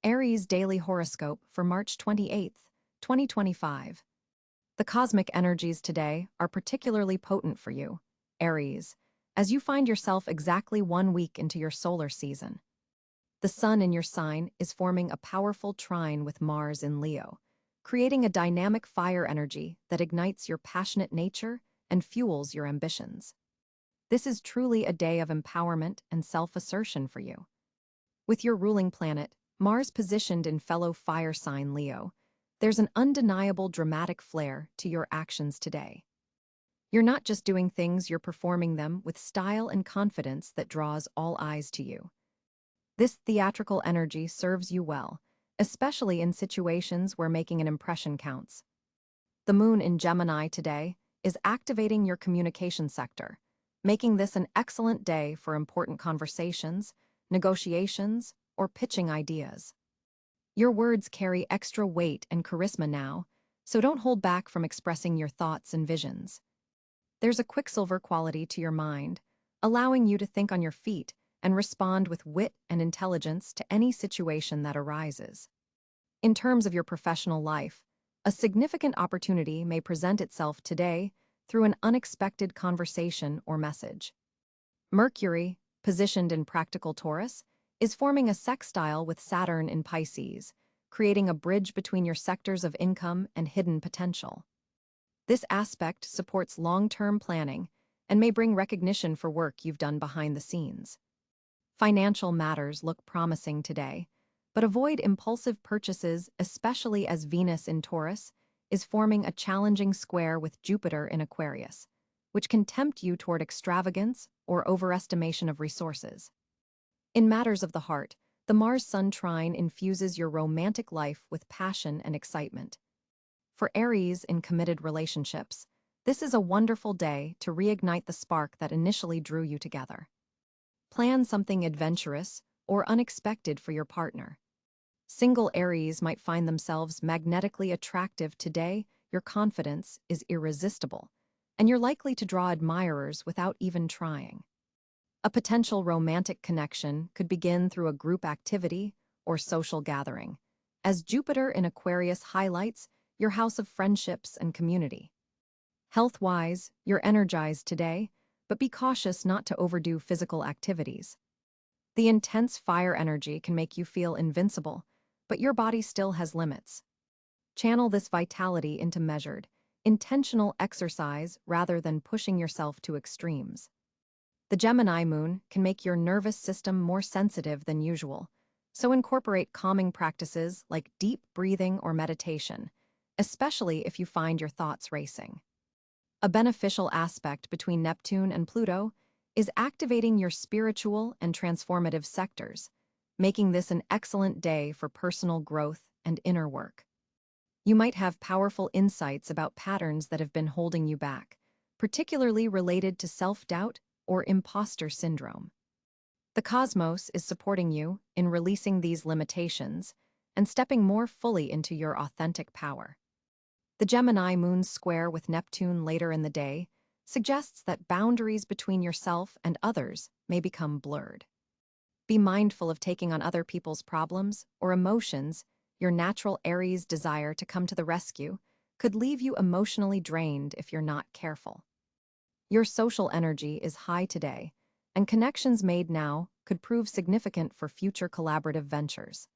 Aries Daily Horoscope for March 28th, 2025. The cosmic energies today are particularly potent for you, Aries, as you find yourself exactly 1 week into your solar season. The sun in your sign is forming a powerful trine with Mars in Leo, creating a dynamic fire energy that ignites your passionate nature and fuels your ambitions. This is truly a day of empowerment and self-assertion for you. With your ruling planet, Mars positioned in fellow fire sign Leo, there's an undeniable dramatic flair to your actions today. You're not just doing things, you're performing them with style and confidence that draws all eyes to you. This theatrical energy serves you well, especially in situations where making an impression counts. The moon in Gemini today is activating your communication sector, making this an excellent day for important conversations, negotiations, or pitching ideas. Your words carry extra weight and charisma now, so don't hold back from expressing your thoughts and visions. There's a quicksilver quality to your mind, allowing you to think on your feet and respond with wit and intelligence to any situation that arises. In terms of your professional life, a significant opportunity may present itself today through an unexpected conversation or message. Mercury, positioned in practical Taurus, is forming a sextile with Saturn in Pisces, creating a bridge between your sectors of income and hidden potential. This aspect supports long-term planning and may bring recognition for work you've done behind the scenes. Financial matters look promising today, but avoid impulsive purchases, especially as Venus in Taurus is forming a challenging square with Jupiter in Aquarius, which can tempt you toward extravagance or overestimation of resources. In matters of the heart, the Mars-Sun trine infuses your romantic life with passion and excitement. For Aries in committed relationships, this is a wonderful day to reignite the spark that initially drew you together. Plan something adventurous or unexpected for your partner. Single Aries might find themselves magnetically attractive today. Your confidence is irresistible, and you're likely to draw admirers without even trying. A potential romantic connection could begin through a group activity or social gathering, as Jupiter in Aquarius highlights your house of friendships and community. Health-wise, you're energized today, but be cautious not to overdo physical activities. The intense fire energy can make you feel invincible, but your body still has limits. Channel this vitality into measured, intentional exercise rather than pushing yourself to extremes. The Gemini moon can make your nervous system more sensitive than usual, so incorporate calming practices like deep breathing or meditation, especially if you find your thoughts racing. A beneficial aspect between Neptune and Pluto is activating your spiritual and transformative sectors, making this an excellent day for personal growth and inner work. You might have powerful insights about patterns that have been holding you back, particularly related to self-doubt or imposter syndrome. The cosmos is supporting you in releasing these limitations and stepping more fully into your authentic power. The Gemini moon's square with Neptune later in the day suggests that boundaries between yourself and others may become blurred. Be mindful of taking on other people's problems or emotions. Your natural Aries desire to come to the rescue could leave you emotionally drained if you're not careful. Your social energy is high today, and connections made now could prove significant for future collaborative ventures.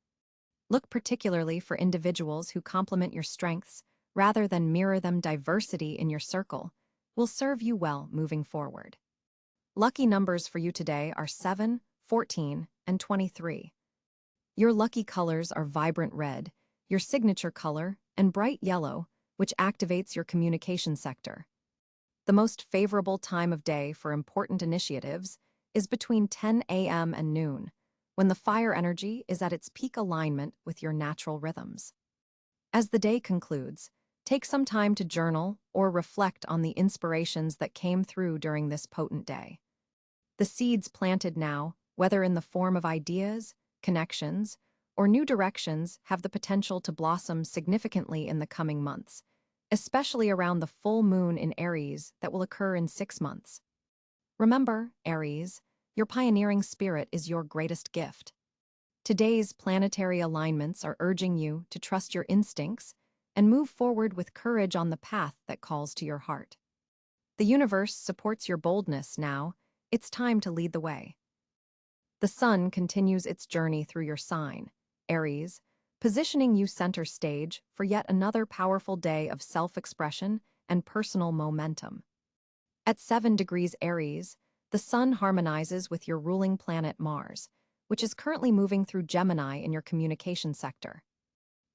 Look particularly for individuals who complement your strengths rather than mirror them. Diversity in your circle will serve you well moving forward. Lucky numbers for you today are 7, 14, and 23. Your lucky colors are vibrant red, your signature color, and bright yellow, which activates your communication sector. The most favorable time of day for important initiatives is between 10 a.m. and noon, when the fire energy is at its peak alignment with your natural rhythms. As the day concludes, take some time to journal or reflect on the inspirations that came through during this potent day. The seeds planted now, whether in the form of ideas, connections, or new directions, have the potential to blossom significantly in the coming months, especially around the full moon in Aries that will occur in 6 months. Remember, Aries, your pioneering spirit is your greatest gift. Today's planetary alignments are urging you to trust your instincts and move forward with courage on the path that calls to your heart. The universe supports your boldness now. It's time to lead the way. The sun continues its journey through your sign, Aries, positioning you center stage for yet another powerful day of self-expression and personal momentum. At 7 degrees Aries, the sun harmonizes with your ruling planet Mars, which is currently moving through Gemini in your communication sector.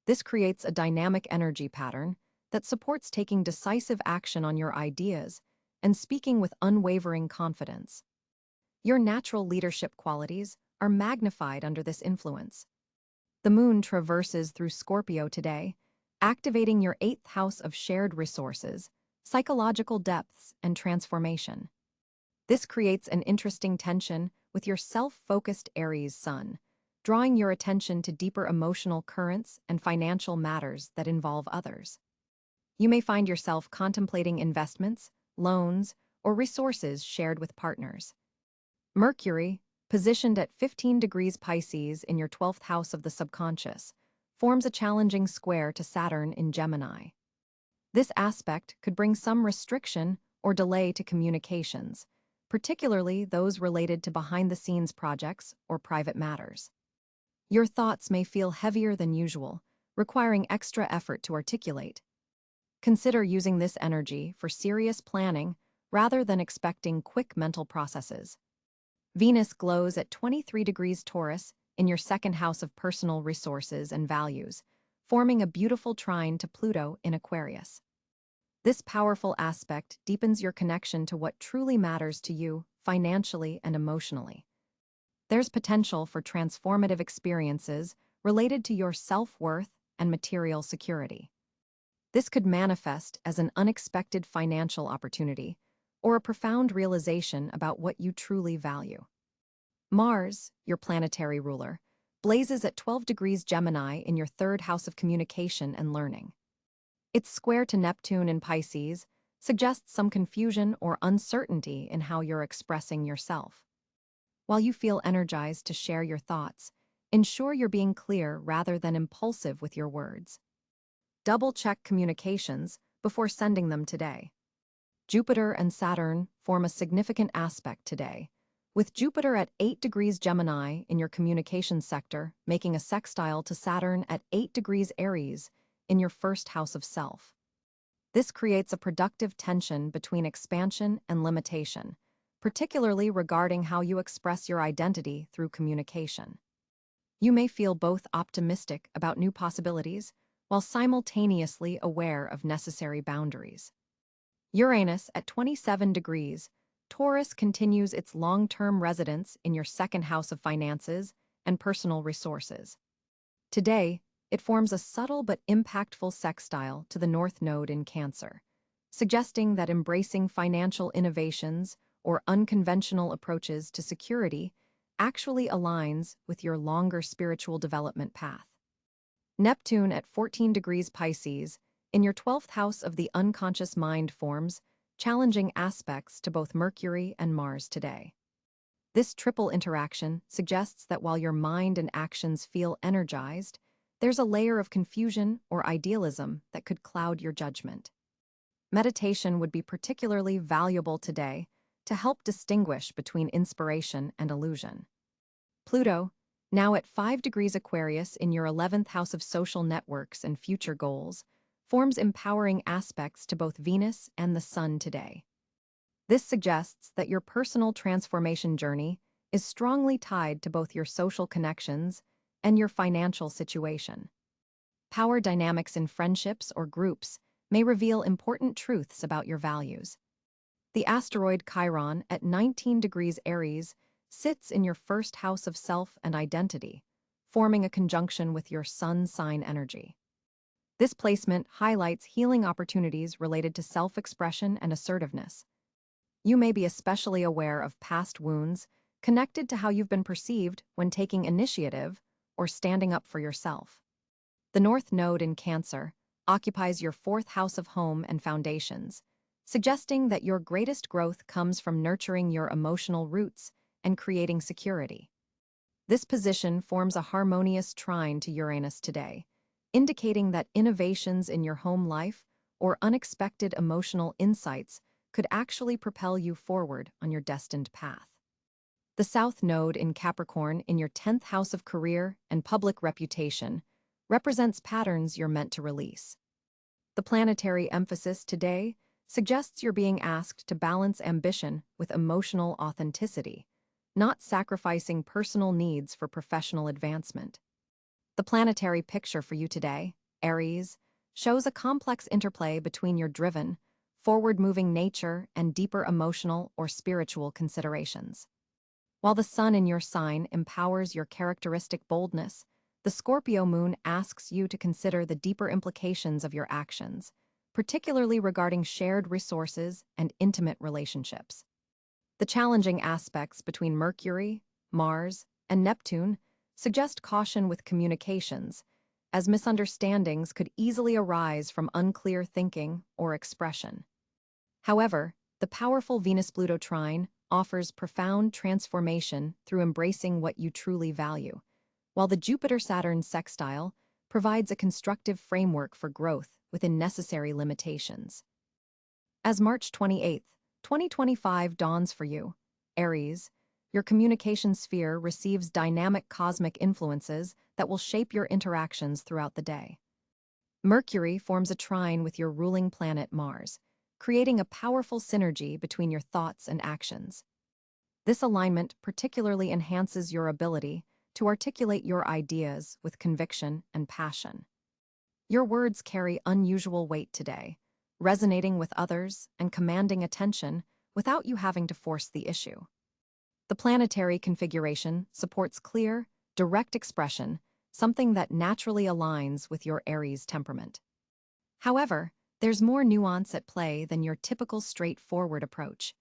This creates a dynamic energy pattern that supports taking decisive action on your ideas and speaking with unwavering confidence. Your natural leadership qualities are magnified under this influence. The moon traverses through Scorpio today, activating your 8th house of shared resources, psychological depths, and transformation. This creates an interesting tension with your self-focused Aries sun, drawing your attention to deeper emotional currents and financial matters that involve others. You may find yourself contemplating investments, loans, or resources shared with partners. Mercury, positioned at 15 degrees Pisces in your 12th house of the subconscious, forms a challenging square to Saturn in Gemini. This aspect could bring some restriction or delay to communications, particularly those related to behind-the-scenes projects or private matters. Your thoughts may feel heavier than usual, requiring extra effort to articulate. Consider using this energy for serious planning rather than expecting quick mental processes. Venus glows at 23 degrees Taurus in your 2nd house of personal resources and values, forming a beautiful trine to Pluto in Aquarius. This powerful aspect deepens your connection to what truly matters to you financially and emotionally. There's potential for transformative experiences related to your self-worth and material security. This could manifest as an unexpected financial opportunity or a profound realization about what you truly value. Mars, your planetary ruler, blazes at 12 degrees Gemini in your 3rd house of communication and learning. Its square to Neptune in Pisces suggests some confusion or uncertainty in how you're expressing yourself. While you feel energized to share your thoughts, ensure you're being clear rather than impulsive with your words. Double-check communications before sending them today. Jupiter and Saturn form a significant aspect today, with Jupiter at 8 degrees Gemini in your communication sector making a sextile to Saturn at 8 degrees Aries in your 1st house of self. This creates a productive tension between expansion and limitation, particularly regarding how you express your identity through communication. You may feel both optimistic about new possibilities while simultaneously aware of necessary boundaries. Uranus at 27 degrees, Taurus continues its long-term residence in your 2nd house of finances and personal resources. Today, it forms a subtle but impactful sextile to the North Node in Cáncer, suggesting that embracing financial innovations or unconventional approaches to security actually aligns with your longer spiritual development path. Neptune at 14 degrees Pisces in your 12th house of the unconscious mind forms challenging aspects to both Mercury and Mars today. This triple interaction suggests that while your mind and actions feel energized, there's a layer of confusion or idealism that could cloud your judgment. Meditation would be particularly valuable today to help distinguish between inspiration and illusion. Pluto, now at 5 degrees Aquarius in your 11th house of social networks and future goals, forms empowering aspects to both Venus and the Sun today. This suggests that your personal transformation journey is strongly tied to both your social connections and your financial situation. Power dynamics in friendships or groups may reveal important truths about your values. The asteroid Chiron at 19 degrees Aries sits in your 1st house of self and identity, forming a conjunction with your Sun sign energy. This placement highlights healing opportunities related to self-expression and assertiveness. You may be especially aware of past wounds connected to how you've been perceived when taking initiative or standing up for yourself. The North Node in Cáncer occupies your 4th house of home and foundations, suggesting that your greatest growth comes from nurturing your emotional roots and creating security. This position forms a harmonious trine to Uranus today, indicating that innovations in your home life or unexpected emotional insights could actually propel you forward on your destined path. The South Node in Capricorn in your 10th house of career and public reputation represents patterns you're meant to release. The planetary emphasis today suggests you're being asked to balance ambition with emotional authenticity, not sacrificing personal needs for professional advancement. The planetary picture for you today, Aries, shows a complex interplay between your driven, forward-moving nature and deeper emotional or spiritual considerations. While the sun in your sign empowers your characteristic boldness, the Scorpio moon asks you to consider the deeper implications of your actions, particularly regarding shared resources and intimate relationships. The challenging aspects between Mercury, Mars, and Neptune suggest caution with communications, as misunderstandings could easily arise from unclear thinking or expression. However, the powerful Venus-Pluto trine offers profound transformation through embracing what you truly value, while the Jupiter-Saturn sextile provides a constructive framework for growth within necessary limitations. As March 28, 2025 dawns for you, Aries, your communication sphere receives dynamic cosmic influences that will shape your interactions throughout the day. Mercury forms a trine with your ruling planet Mars, creating a powerful synergy between your thoughts and actions. This alignment particularly enhances your ability to articulate your ideas with conviction and passion. Your words carry unusual weight today, resonating with others and commanding attention without you having to force the issue. The planetary configuration supports clear, direct expression, something that naturally aligns with your Aries temperament. However, there's more nuance at play than your typical straightforward approach.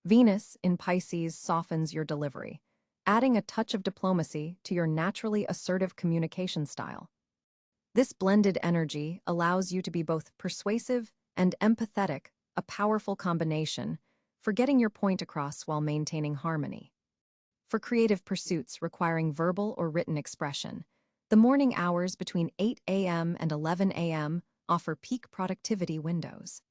Venus in Pisces softens your delivery, adding a touch of diplomacy to your naturally assertive communication style. This blended energy allows you to be both persuasive and empathetic, a powerful combination for getting your point across while maintaining harmony. For creative pursuits requiring verbal or written expression, the morning hours between 8 a.m. and 11 a.m. offer peak productivity windows.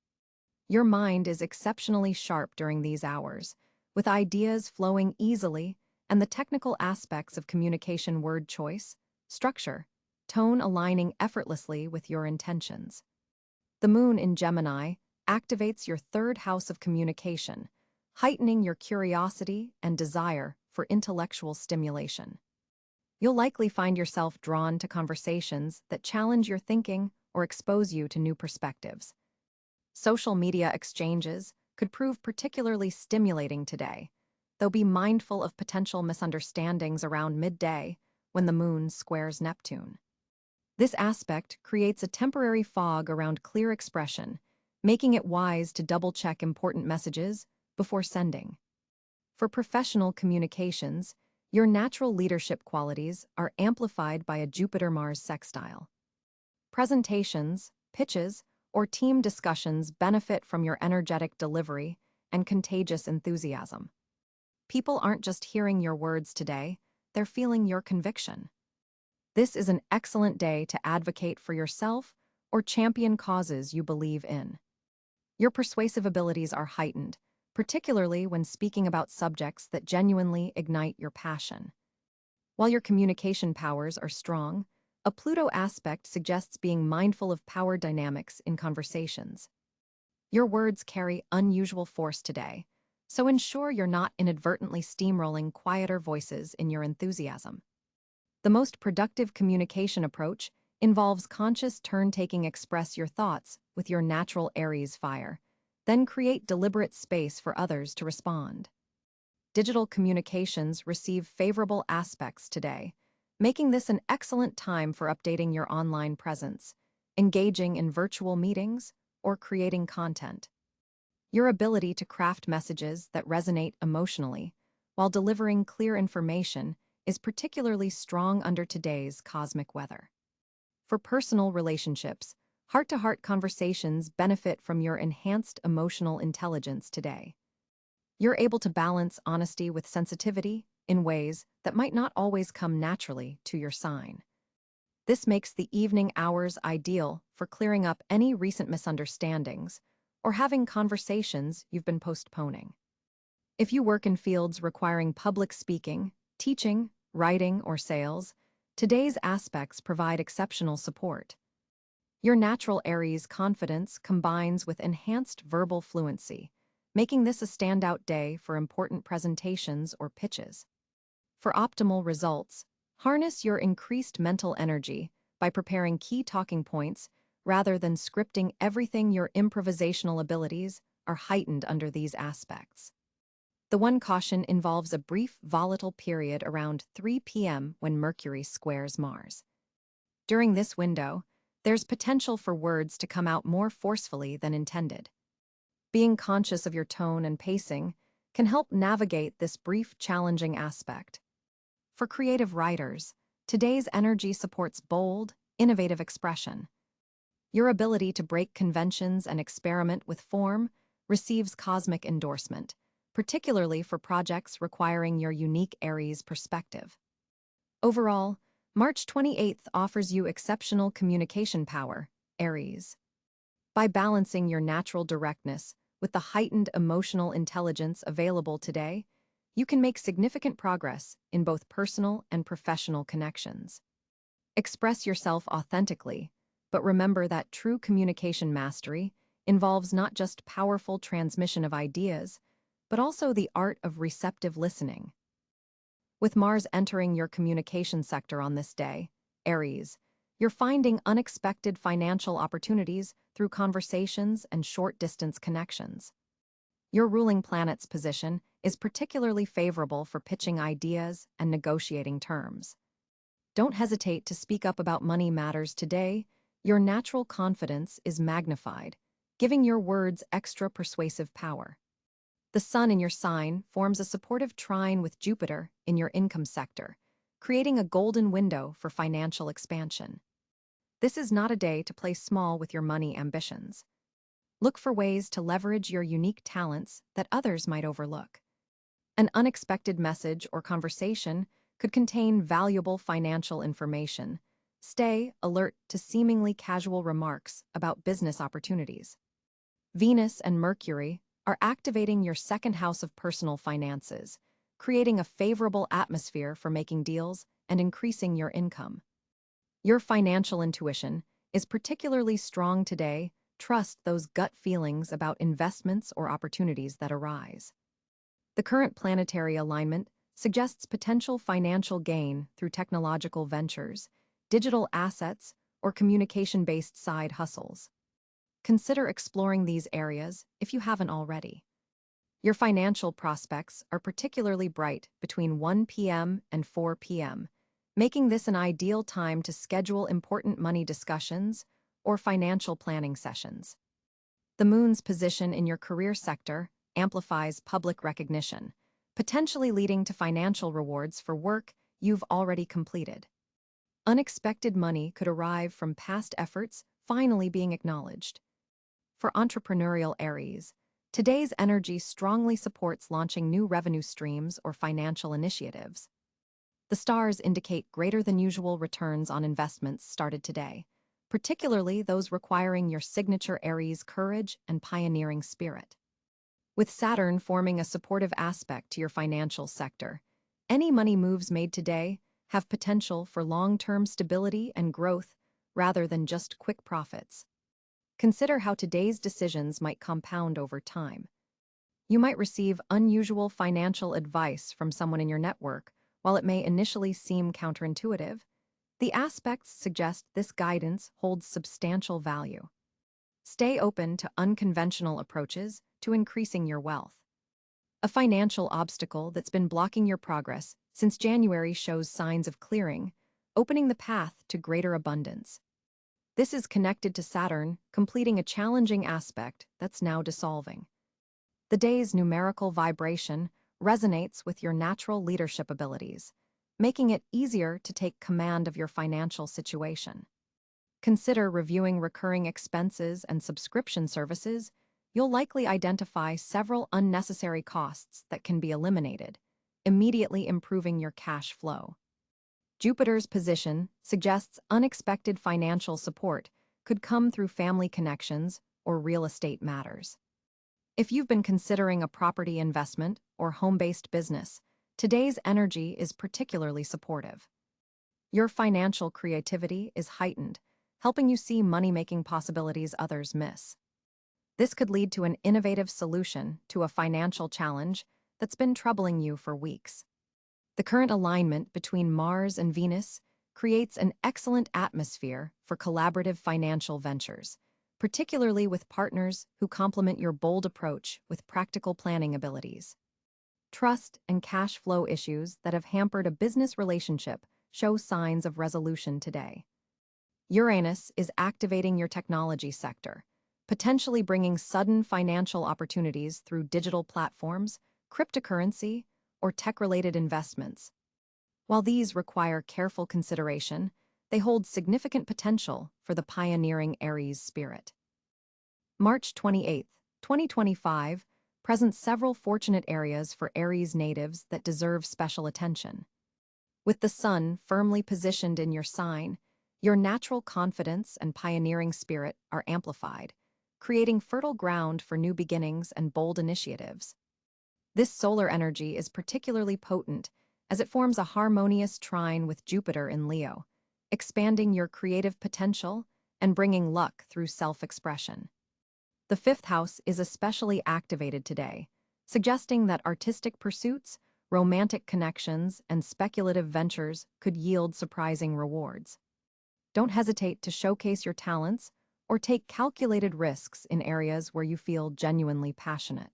Your mind is exceptionally sharp during these hours, with ideas flowing easily and the technical aspects of communication word choice, structure, tone aligning effortlessly with your intentions. The moon in Gemini activates your third house of communication, heightening your curiosity and desire for intellectual stimulation. You'll likely find yourself drawn to conversations that challenge your thinking or expose you to new perspectives. Social media exchanges could prove particularly stimulating today, though be mindful of potential misunderstandings around midday when the moon squares Neptune. This aspect creates a temporary fog around clear expression, making it wise to double-check important messages before sending. For professional communications, your natural leadership qualities are amplified by a Jupiter-Mars sextile. Presentations, pitches, or team discussions benefit from your energetic delivery and contagious enthusiasm. People aren't just hearing your words today, they're feeling your conviction. This is an excellent day to advocate for yourself or champion causes you believe in. Your persuasive abilities are heightened, particularly when speaking about subjects that genuinely ignite your passion. While your communication powers are strong, a Pluto aspect suggests being mindful of power dynamics in conversations. Your words carry unusual force today, so ensure you're not inadvertently steamrolling quieter voices in your enthusiasm. The most productive communication approach involves conscious turn-taking express your thoughts with your natural Aries fire, then create deliberate space for others to respond. Digital communications receive favorable aspects today, making this an excellent time for updating your online presence, engaging in virtual meetings, or creating content. Your ability to craft messages that resonate emotionally while delivering clear information is particularly strong under today's cosmic weather. For personal relationships, heart-to-heart conversations benefit from your enhanced emotional intelligence today. You're able to balance honesty with sensitivity in ways that might not always come naturally to your sign. This makes the evening hours ideal for clearing up any recent misunderstandings or having conversations you've been postponing. If you work in fields requiring public speaking, teaching, writing, or sales, today's aspects provide exceptional support. Your natural Aries confidence combines with enhanced verbal fluency, making this a standout day for important presentations or pitches. For optimal results, harness your increased mental energy by preparing key talking points rather than scripting everything. Your improvisational abilities are heightened under these aspects. The one caution involves a brief volatile period around 3 p.m. when Mercury squares Mars. During this window, there's potential for words to come out more forcefully than intended. Being conscious of your tone and pacing can help navigate this brief, challenging aspect. For creative writers, today's energy supports bold, innovative expression. Your ability to break conventions and experiment with form receives cosmic endorsement, particularly for projects requiring your unique Aries perspective. Overall, March 28th offers you exceptional communication power, Aries. By balancing your natural directness with the heightened emotional intelligence available today, you can make significant progress in both personal and professional connections. Express yourself authentically, but remember that true communication mastery involves not just powerful transmission of ideas, but also the art of receptive listening. With Mars entering your communication sector on this day, Aries, you're finding unexpected financial opportunities through conversations and short-distance connections. Your ruling planet's position is particularly favorable for pitching ideas and negotiating terms. Don't hesitate to speak up about money matters today. Your natural confidence is magnified, giving your words extra persuasive power. The Sun in your sign forms a supportive trine with Jupiter in your income sector, creating a golden window for financial expansion. This is not a day to play small with your money ambitions. Look for ways to leverage your unique talents that others might overlook. An unexpected message or conversation could contain valuable financial information. Stay alert to seemingly casual remarks about business opportunities. Venus and Mercury are activating your second house of personal finances, creating a favorable atmosphere for making deals and increasing your income. Your financial intuition is particularly strong today. Trust those gut feelings about investments or opportunities that arise. The current planetary alignment suggests potential financial gain through technological ventures, digital assets, or communication-based side hustles. Consider exploring these areas if you haven't already. Your financial prospects are particularly bright between 1 p.m. and 4 p.m., making this an ideal time to schedule important money discussions or financial planning sessions. The Moon's position in your career sector amplifies public recognition, potentially leading to financial rewards for work you've already completed. Unexpected money could arrive from past efforts finally being acknowledged. For entrepreneurial Aries, today's energy strongly supports launching new revenue streams or financial initiatives. The stars indicate greater than usual returns on investments started today, particularly those requiring your signature Aries courage and pioneering spirit. With Saturn forming a supportive aspect to your financial sector, any money moves made today have potential for long-term stability and growth rather than just quick profits. Consider how today's decisions might compound over time. You might receive unusual financial advice from someone in your network. While it may initially seem counterintuitive, the aspects suggest this guidance holds substantial value. Stay open to unconventional approaches to increasing your wealth. A financial obstacle that's been blocking your progress since January shows signs of clearing, opening the path to greater abundance. This is connected to Saturn completing a challenging aspect that's now dissolving. The day's numerical vibration resonates with your natural leadership abilities, making it easier to take command of your financial situation. Consider reviewing recurring expenses and subscription services. You'll likely identify several unnecessary costs that can be eliminated, immediately improving your cash flow. Jupiter's position suggests unexpected financial support could come through family connections or real estate matters. If you've been considering a property investment or home-based business, today's energy is particularly supportive. Your financial creativity is heightened, helping you see money-making possibilities others miss. This could lead to an innovative solution to a financial challenge that's been troubling you for weeks. The current alignment between Mars and Venus creates an excellent atmosphere for collaborative financial ventures, particularly with partners who complement your bold approach with practical planning abilities. Trust and cash flow issues that have hampered a business relationship show signs of resolution today. Uranus is activating your technology sector, potentially bringing sudden financial opportunities through digital platforms, cryptocurrency, or tech-related investments. While these require careful consideration, they hold significant potential for the pioneering Aries spirit. March 28, 2025, presents several fortunate areas for Aries natives that deserve special attention. With the sun firmly positioned in your sign, your natural confidence and pioneering spirit are amplified, creating fertile ground for new beginnings and bold initiatives. This solar energy is particularly potent as it forms a harmonious trine with Jupiter in Leo, expanding your creative potential and bringing luck through self-expression. The fifth house is especially activated today, suggesting that artistic pursuits, romantic connections, and speculative ventures could yield surprising rewards. Don't hesitate to showcase your talents or take calculated risks in areas where you feel genuinely passionate.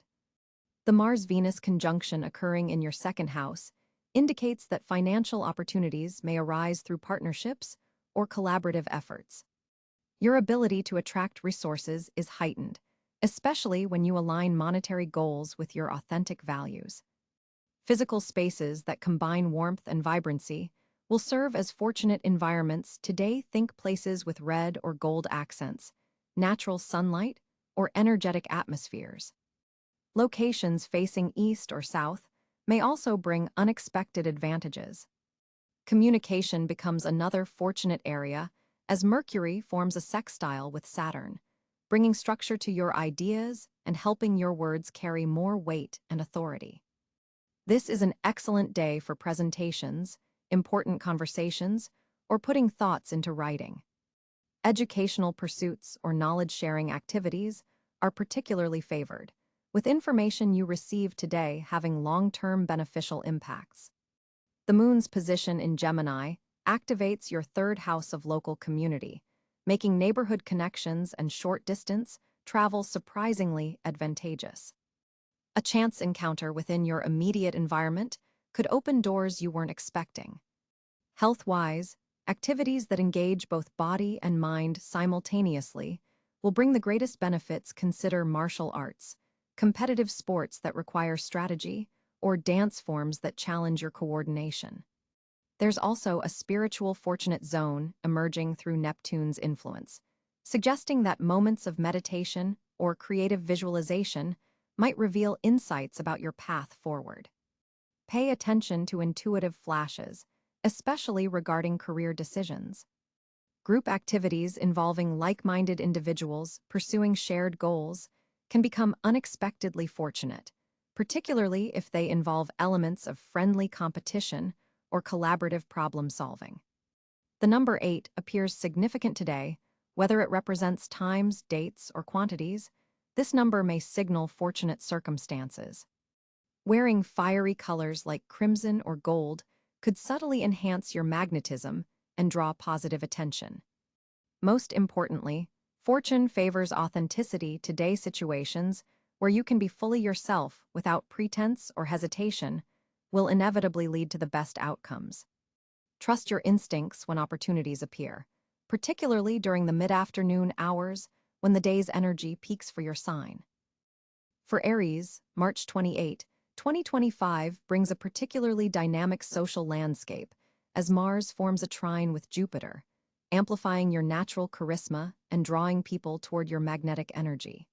The Mars-Venus conjunction occurring in your second house indicates that financial opportunities may arise through partnerships or collaborative efforts. Your ability to attract resources is heightened, especially when you align monetary goals with your authentic values. Physical spaces that combine warmth and vibrancy will serve as fortunate environments today. Think places with red or gold accents, natural sunlight, or energetic atmospheres. Locations facing east or south may also bring unexpected advantages. Communication becomes another fortunate area as Mercury forms a sextile with Saturn, bringing structure to your ideas and helping your words carry more weight and authority. This is an excellent day for presentations, important conversations, or putting thoughts into writing. Educational pursuits or knowledge-sharing activities are particularly favored, with information you receive today having long-term beneficial impacts. The moon's position in Gemini activates your third house of local community, making neighborhood connections and short-distance travel surprisingly advantageous. A chance encounter within your immediate environment could open doors you weren't expecting. Health-wise, activities that engage both body and mind simultaneously will bring the greatest benefits. Consider martial arts, competitive sports that require strategy, or dance forms that challenge your coordination. There's also a spiritual fortunate zone emerging through Neptune's influence, suggesting that moments of meditation or creative visualization might reveal insights about your path forward. Pay attention to intuitive flashes, especially regarding career decisions. Group activities involving like-minded individuals pursuing shared goals can become unexpectedly fortunate, particularly if they involve elements of friendly competition or collaborative problem-solving. The number 8 appears significant today, whether it represents times, dates, or quantities. This number may signal fortunate circumstances. Wearing fiery colors like crimson or gold could subtly enhance your magnetism and draw positive attention. Most importantly, fortune favors authenticity. Today situations where you can be fully yourself without pretense or hesitation will inevitably lead to the best outcomes. Trust your instincts when opportunities appear, particularly during the mid-afternoon hours when the day's energy peaks for your sign. For Aries, March 28, 2025 brings a particularly dynamic social landscape as Mars forms a trine with Jupiter, amplifying your natural charisma and drawing people toward your magnetic energy.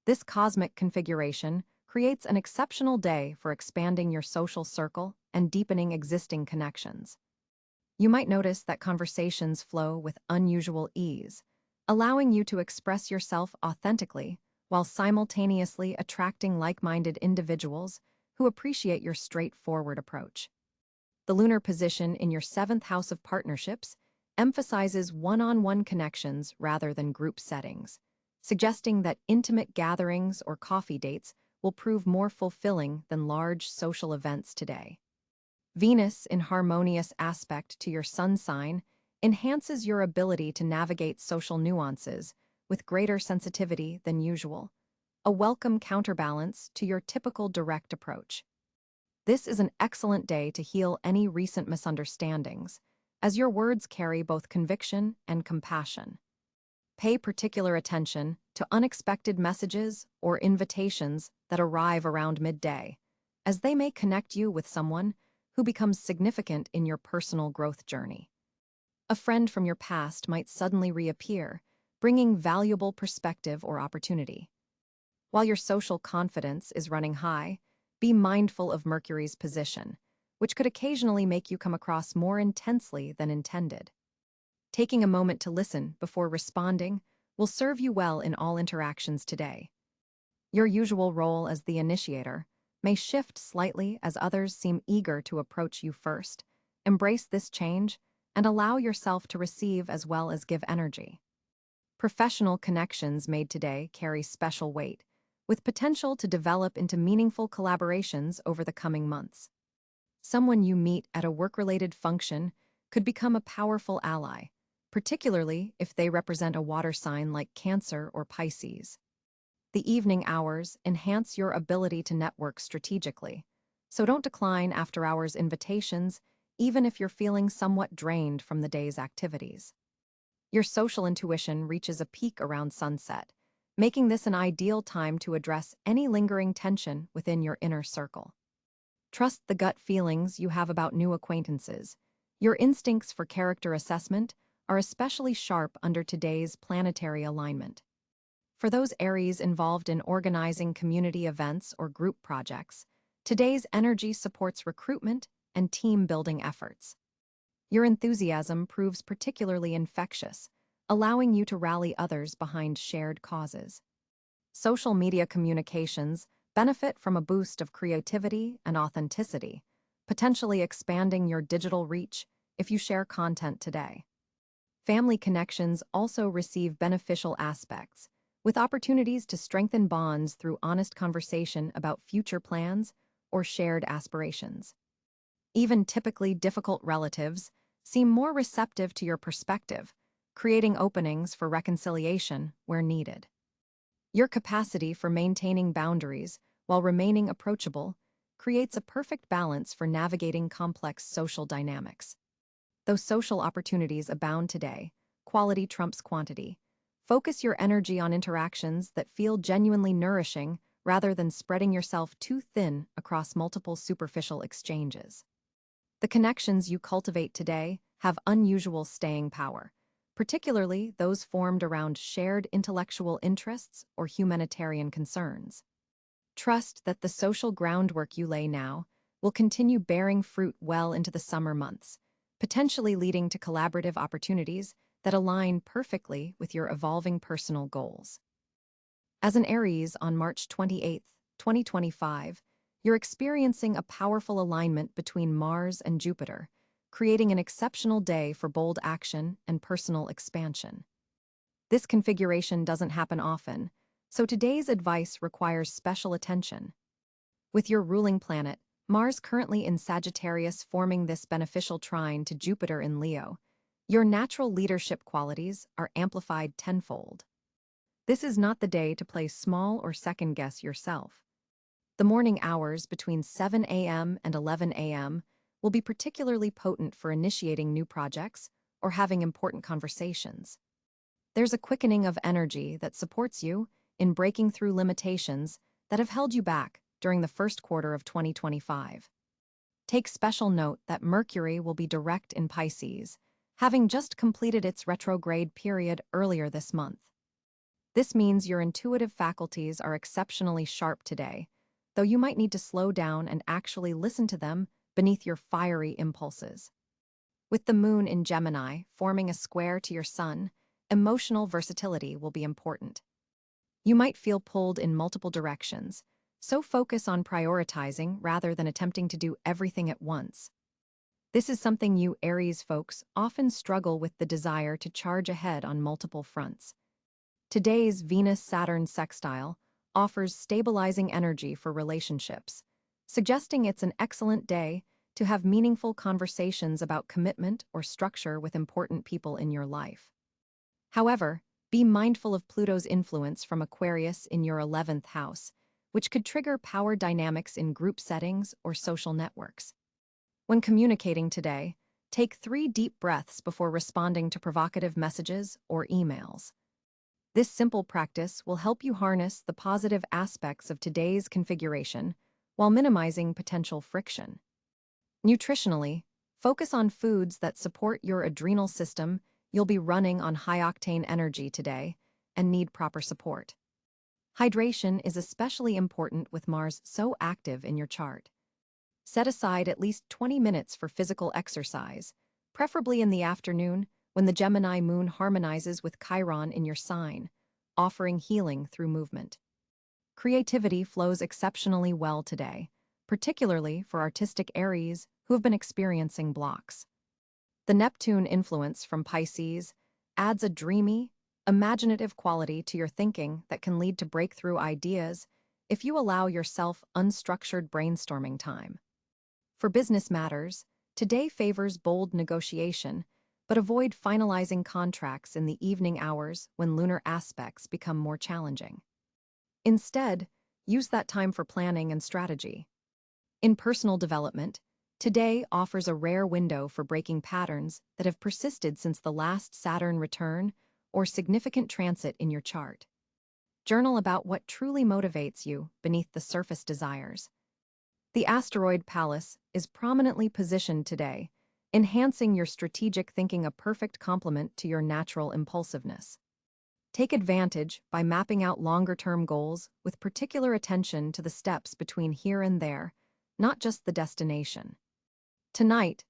This cosmic configuration creates an exceptional day for expanding your social circle and deepening existing connections. You might notice that conversations flow with unusual ease, allowing you to express yourself authentically while simultaneously attracting like-minded individuals who appreciate your straightforward approach. The lunar position in your seventh house of partnerships emphasizes one-on-one connections rather than group settings, suggesting that intimate gatherings or coffee dates will prove more fulfilling than large social events today. Venus, in harmonious aspect to your sun sign, enhances your ability to navigate social nuances with greater sensitivity than usual, a welcome counterbalance to your typical direct approach. This is an excellent day to heal any recent misunderstandings, as your words carry both conviction and compassion. Pay particular attention to unexpected messages or invitations that arrive around midday, as they may connect you with someone who becomes significant in your personal growth journey. A friend from your past might suddenly reappear, bringing valuable perspective or opportunity. While your social confidence is running high, be mindful of Mercury's position, which could occasionally make you come across more intensely than intended. Taking a moment to listen before responding will serve you well in all interactions today. Your usual role as the initiator may shift slightly as others seem eager to approach you first. Embrace this change and allow yourself to receive as well as give energy. Professional connections made today carry special weight, with potential to develop into meaningful collaborations over the coming months. Someone you meet at a work-related function could become a powerful ally, particularly if they represent a water sign like Cáncer or Pisces. The evening hours enhance your ability to network strategically, so don't decline after-hours invitations, even if you're feeling somewhat drained from the day's activities. Your social intuition reaches a peak around sunset, making this an ideal time to address any lingering tension within your inner circle. Trust the gut feelings you have about new acquaintances. Your instincts for character assessment are especially sharp under today's planetary alignment. For those Aries involved in organizing community events or group projects, today's energy supports recruitment and team-building efforts. Your enthusiasm proves particularly infectious, allowing you to rally others behind shared causes. Social media communications benefit from a boost of creativity and authenticity, potentially expanding your digital reach if you share content today. Family connections also receive beneficial aspects, with opportunities to strengthen bonds through honest conversation about future plans or shared aspirations. Even typically difficult relatives seem more receptive to your perspective, creating openings for reconciliation where needed. Your capacity for maintaining boundaries while remaining approachable creates a perfect balance for navigating complex social dynamics. Though social opportunities abound today, quality trumps quantity. Focus your energy on interactions that feel genuinely nourishing rather than spreading yourself too thin across multiple superficial exchanges. The connections you cultivate today have unusual staying power, particularly those formed around shared intellectual interests or humanitarian concerns. Trust that the social groundwork you lay now will continue bearing fruit well into the summer months, potentially leading to collaborative opportunities that align perfectly with your evolving personal goals. As an Aries on March 28, 2025, you're experiencing a powerful alignment between Mars and Jupiter, creating an exceptional day for bold action and personal expansion. This configuration doesn't happen often, so today's advice requires special attention. With your ruling planet, Mars currently in Sagittarius forming this beneficial trine to Jupiter in Leo, your natural leadership qualities are amplified tenfold. This is not the day to play small or second-guess yourself. The morning hours between 7 a.m. and 11 a.m. will be particularly potent for initiating new projects or having important conversations. There's a quickening of energy that supports you in breaking through limitations that have held you back during the first quarter of 2025. Take special note that Mercury will be direct in Pisces, having just completed its retrograde period earlier this month. This means your intuitive faculties are exceptionally sharp today, though you might need to slow down and actually listen to them beneath your fiery impulses. With the moon in Gemini forming a square to your sun, emotional versatility will be important. You might feel pulled in multiple directions, so focus on prioritizing rather than attempting to do everything at once. This is something you Aries folks often struggle with, the desire to charge ahead on multiple fronts. Today's Venus-Saturn sextile offers stabilizing energy for relationships, suggesting it's an excellent day to have meaningful conversations about commitment or structure with important people in your life. However, be mindful of Pluto's influence from Aquarius in your 11th house, which could trigger power dynamics in group settings or social networks. When communicating today, take 3 deep breaths before responding to provocative messages or emails. This simple practice will help you harness the positive aspects of today's configuration while minimizing potential friction. Nutritionally, focus on foods that support your adrenal system. You'll be running on high-octane energy today and need proper support. Hydration is especially important with Mars so active in your chart. Set aside at least 20 minutes for physical exercise, preferably in the afternoon when the Gemini moon harmonizes with Chiron in your sign, offering healing through movement. Creativity flows exceptionally well today, particularly for artistic Aries who have been experiencing blocks. The Neptune influence from Pisces adds a dreamy, imaginative quality to your thinking that can lead to breakthrough ideas if you allow yourself unstructured brainstorming time. For business matters, today favors bold negotiation, but avoid finalizing contracts in the evening hours when lunar aspects become more challenging. Instead, use that time for planning and strategy. In personal development, today offers a rare window for breaking patterns that have persisted since the last Saturn return or significant transit in your chart. Journal about what truly motivates you beneath the surface desires. The asteroid Pallas is prominently positioned today, enhancing your strategic thinking, a perfect complement to your natural impulsiveness. Take advantage by mapping out longer-term goals with particular attention to the steps between here and there, not just the destination. Tonight,